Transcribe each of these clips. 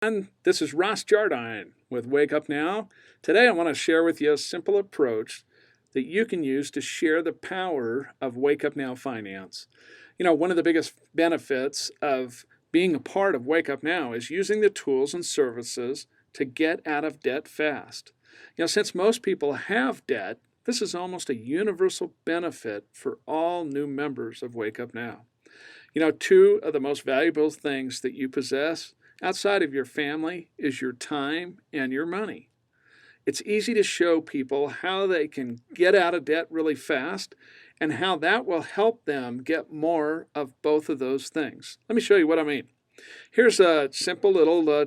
And this is Ross Jardine with Wake Up Now. Today I want to share with you a simple approach that you can use to share the power of Wake Up Now Finance. You know, one of the biggest benefits of being a part of Wake Up Now is using the tools and services to get out of debt fast. You know, since most people have debt, this is almost a universal benefit for all new members of Wake Up Now. You know, two of the most valuable things that you possess outside of your family is your time and your money. It's easy to show people how they can get out of debt really fast and how that will help them get more of both of those things. Let me show you what I mean. Here's a simple little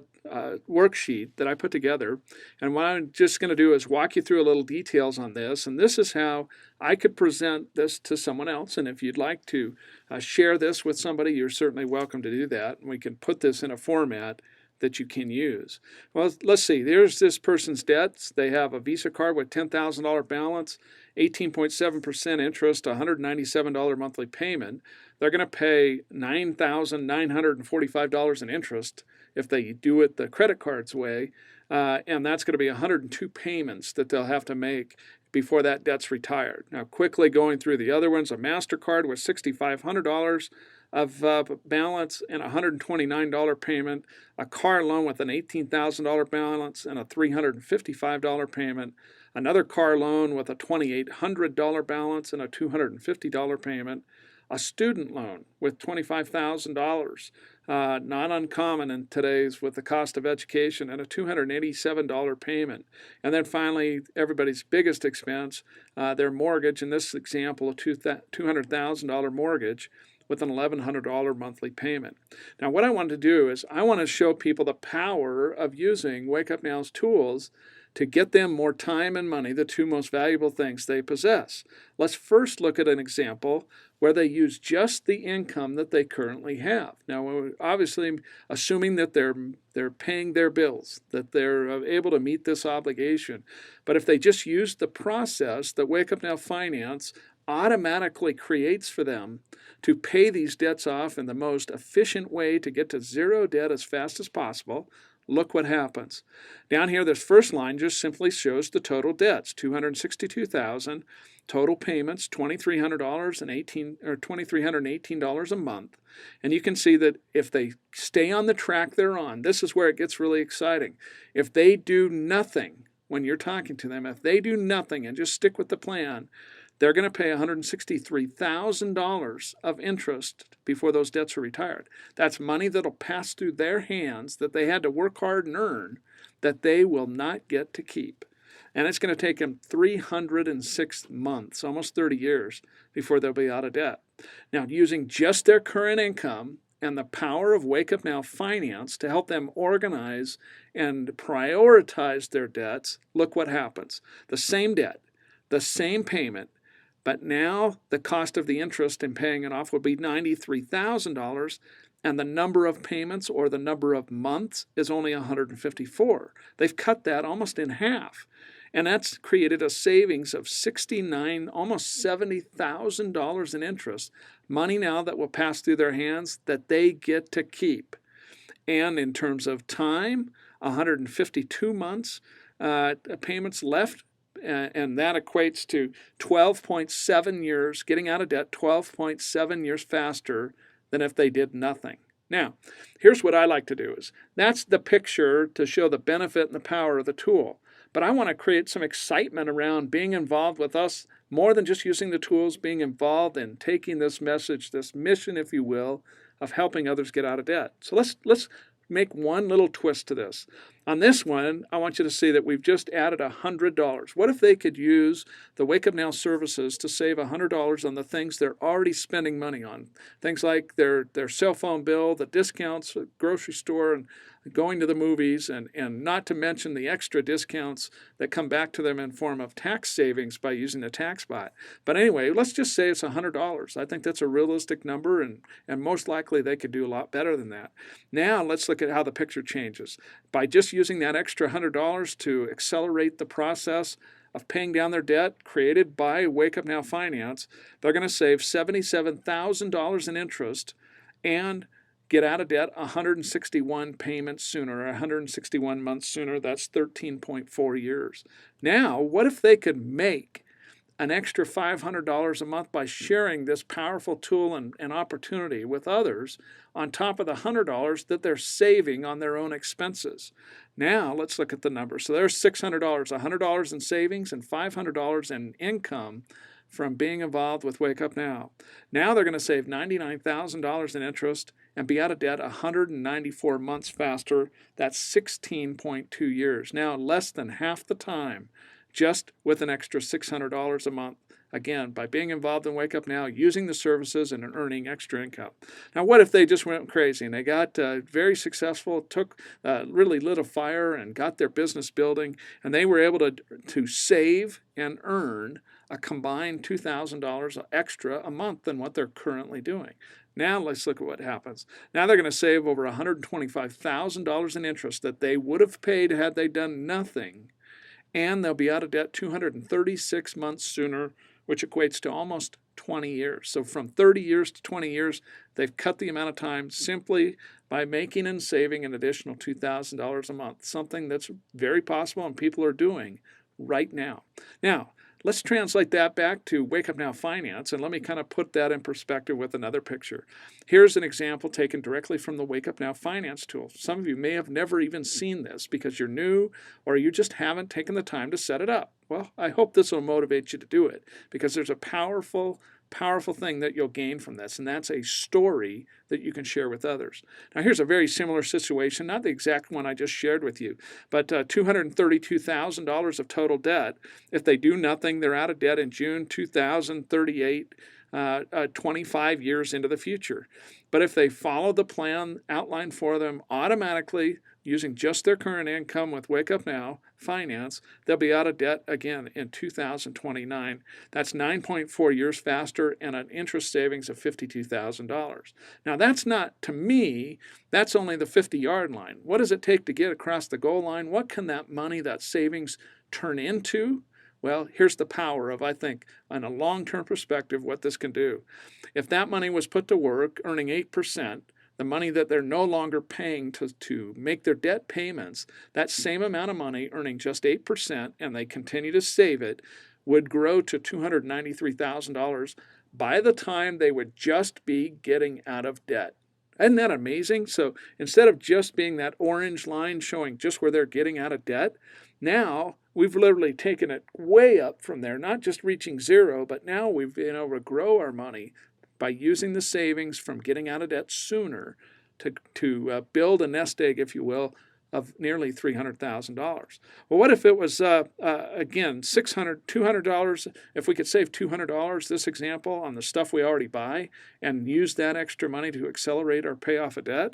worksheet that I put together, and what I'm just going to do is walk you through a little details on this, and this is how I could present this to someone else. And if you'd like to share this with somebody, you're certainly welcome to do that, and we can put this in a format that you can use. Well, let's see. There's this person's debts. They have a Visa card with $10,000 balance, 18.7% interest, $197 monthly payment. They're going to pay $9,945 in interest if they do it the credit card's way, and that's going to be 102 payments that they'll have to make before that debt's retired. Now, quickly going through the other ones, a MasterCard with $6,500 of balance and a $129 payment, a car loan with an $18,000 balance and a $355 payment, another car loan with a $2,800 balance and a $250 payment, a student loan with $25,000, not uncommon in today's with the cost of education, and a $287 payment. And then finally, everybody's biggest expense, their mortgage, in this example, a $200,000 mortgage with an $1,100 monthly payment. Now, what I want to do is I want to show people the power of using Wake Up Now's tools to get them more time and money, the two most valuable things they possess. Let's first look at an example where they use just the income that they currently have. Now, we're obviously assuming that they're paying their bills, that they're able to meet this obligation. But if they just use the process that Wake Up Now Finance automatically creates for them to pay these debts off in the most efficient way to get to zero debt as fast as possible, look what happens. Down here, this first line just simply shows the total debts, $262,000, total payments, $2,318 a month. And you can see that if they stay on the track they're on, this is where it gets really exciting. If they do nothing when you're talking to them, if they do nothing and just stick with the plan, they're going to pay $163,000 of interest before those debts are retired. That's money that'll pass through their hands that they had to work hard and earn that they will not get to keep. And it's going to take them 306 months, almost 30 years, before they'll be out of debt. Now, using just their current income and the power of Wake Up Now Finance to help them organize and prioritize their debts, look what happens. The same debt, the same payment, but now the cost of the interest in paying it off will be $93,000, and the number of payments or the number of months is only 154. They've cut that almost in half, and that's created a savings of $69,000, almost $70,000 in interest, money now that will pass through their hands that they get to keep. And in terms of time, 152 months payments left, and that equates to 12.7 years, getting out of debt 12.7 years faster than if they did nothing. Now, here's what I like to do is, that's the picture to show the benefit and the power of the tool. But I want to create some excitement around being involved with us, more than just using the tools, being involved in taking this message, this mission, if you will, of helping others get out of debt. So let's make one little twist to this. On this one, I want you to see that we've just added $100. What if they could use the Wake Up Now services to save $100 on the things they're already spending money on? Things like their cell phone bill, the discounts at grocery store, and going to the movies, and not to mention the extra discounts that come back to them in form of tax savings by using the tax bot. But anyway, let's just say it's $100. I think that's a realistic number, and most likely they could do a lot better than that. Now let's look at how the picture changes. By just using that extra $100 to accelerate the process of paying down their debt created by Wake Up Now Finance, they're going to save $77,000 in interest, and get out of debt 161 payments sooner, or 161 months sooner. That's 13.4 years. Now, what if they could make an extra $500 a month by sharing this powerful tool and opportunity with others on top of the $100 that they're saving on their own expenses? Now let's look at the numbers. So there's $600, $100 in savings and $500 in income from being involved with Wake Up Now. Now they're going to save $99,000 in interest and be out of debt 194 months faster. That's 16.2 years. Now less than half the time, just with an extra $600 a month, again, by being involved in Wake Up Now, using the services and earning extra income. Now, what if they just went crazy and they got very successful, took really lit a fire and got their business building, and they were able to save and earn a combined $2,000 extra a month than what they're currently doing? Now let's look at what happens. Now they're going to save over $125,000 in interest that they would have paid had they done nothing, and they'll be out of debt 236 months sooner, which equates to almost 20 years. So from 30 years to 20 years, they've cut the amount of time simply by making and saving an additional $2,000 a month, something that's very possible and people are doing right now. Now, let's translate that back to Wake Up Now Finance, and let me kind of put that in perspective with another picture. Here's an example taken directly from the Wake Up Now Finance tool. Some of you may have never even seen this because you're new or you just haven't taken the time to set it up. Well, I hope this will motivate you to do it because there's a powerful thing that you'll gain from this, and that's a story that you can share with others. Now, here's a very similar situation, not the exact one I just shared with you, but $232,000 of total debt. If they do nothing, they're out of debt in June 2038, 25 years into the future. But if they follow the plan outlined for them automatically, using just their current income with Wake Up Now Finance, they'll be out of debt again in 2029. That's 9.4 years faster and an interest savings of $52,000. Now that's not, to me, that's only the 50-yard line. What does it take to get across the goal line? What can that money, that savings, turn into? Well, here's the power of, I think, on a long-term perspective, what this can do. If that money was put to work, earning 8%, the money that they're no longer paying to make their debt payments, that same amount of money, earning just 8%, and they continue to save it, would grow to $293,000 by the time they would just be getting out of debt. Isn't that amazing? So instead of just being that orange line showing just where they're getting out of debt, now we've literally taken it way up from there, not just reaching zero, but now we've been able to grow our money by using the savings from getting out of debt sooner to build a nest egg, if you will, of nearly $300,000. Well, what if it was, again, $200, if we could save $200, this example, on the stuff we already buy and use that extra money to accelerate our payoff of debt,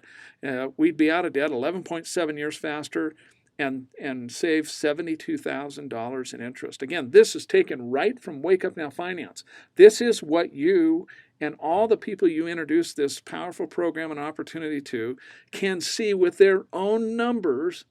we'd be out of debt 11.7 years faster and save $72,000 in interest. Again, this is taken right from Wake Up Now Finance. This is what you and all the people you introduce this powerful program and opportunity to can see with their own numbers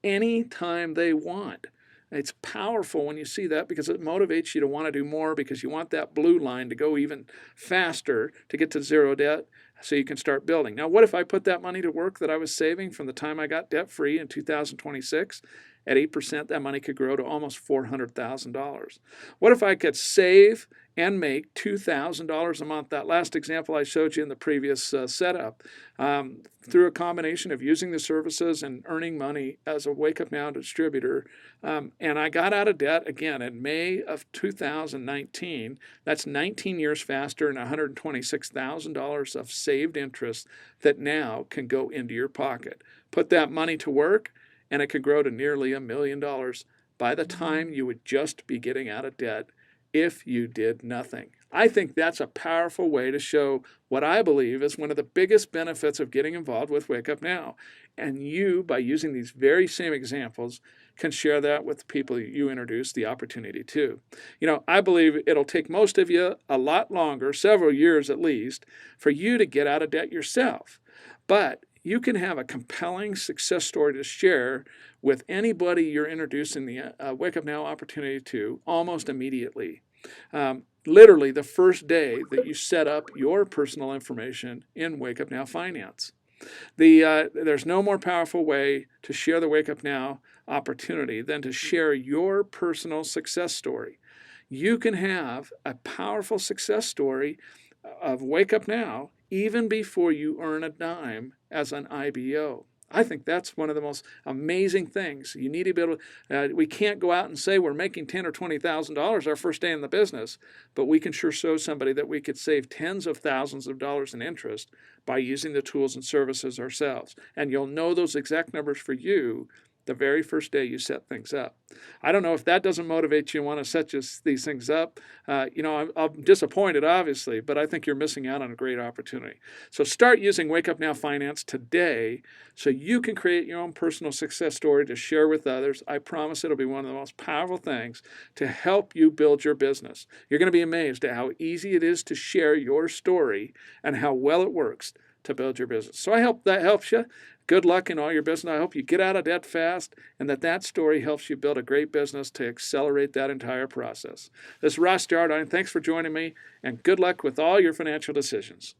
anytime they want. It's powerful when you see that because it motivates you to want to do more because you want that blue line to go even faster to get to zero debt so you can start building. Now, what if I put that money to work that I was saving from the time I got debt-free in 2026? At 8%, that money could grow to almost $400,000. What if I could save and make $2,000 a month? That last example I showed you in the previous setup, through a combination of using the services and earning money as a Wake Up Now distributor. And I got out of debt again in May of 2019. That's 19 years faster and $126,000 of saved interest that now can go into your pocket. Put that money to work, and it could grow to nearly $1 million by the time you would just be getting out of debt if you did nothing. I think that's a powerful way to show what I believe is one of the biggest benefits of getting involved with Wake Up Now. And you, by using these very same examples, can share that with the people you introduce the opportunity to. You know, I believe it'll take most of you a lot longer, several years at least, for you to get out of debt yourself. But you can have a compelling success story to share with anybody you're introducing the Wake Up Now opportunity to almost immediately. Literally the first day that you set up your personal information in Wake Up Now Finance. There's no more powerful way to share the Wake Up Now opportunity than to share your personal success story. You can have a powerful success story of Wake Up Now even before you earn a dime as an IBO. I think that's one of the most amazing things. You need to be able to, we can't go out and say we're making $10,000 or $20,000 our first day in the business, but we can sure show somebody that we could save tens of thousands of dollars in interest by using the tools and services ourselves. And you'll know those exact numbers for you the very first day you set things up. I don't know if that doesn't motivate you and want to set these things up. I'm disappointed, obviously, but I think you're missing out on a great opportunity. So start using WakeUpNow Finance today so you can create your own personal success story to share with others. I promise it'll be one of the most powerful things to help you build your business. You're going to be amazed at how easy it is to share your story and how well it works to build your business. So I hope that helps you. Good luck in all your business. I hope you get out of debt fast and that story helps you build a great business to accelerate that entire process. This is Ross Jardine. Thanks for joining me, and good luck with all your financial decisions.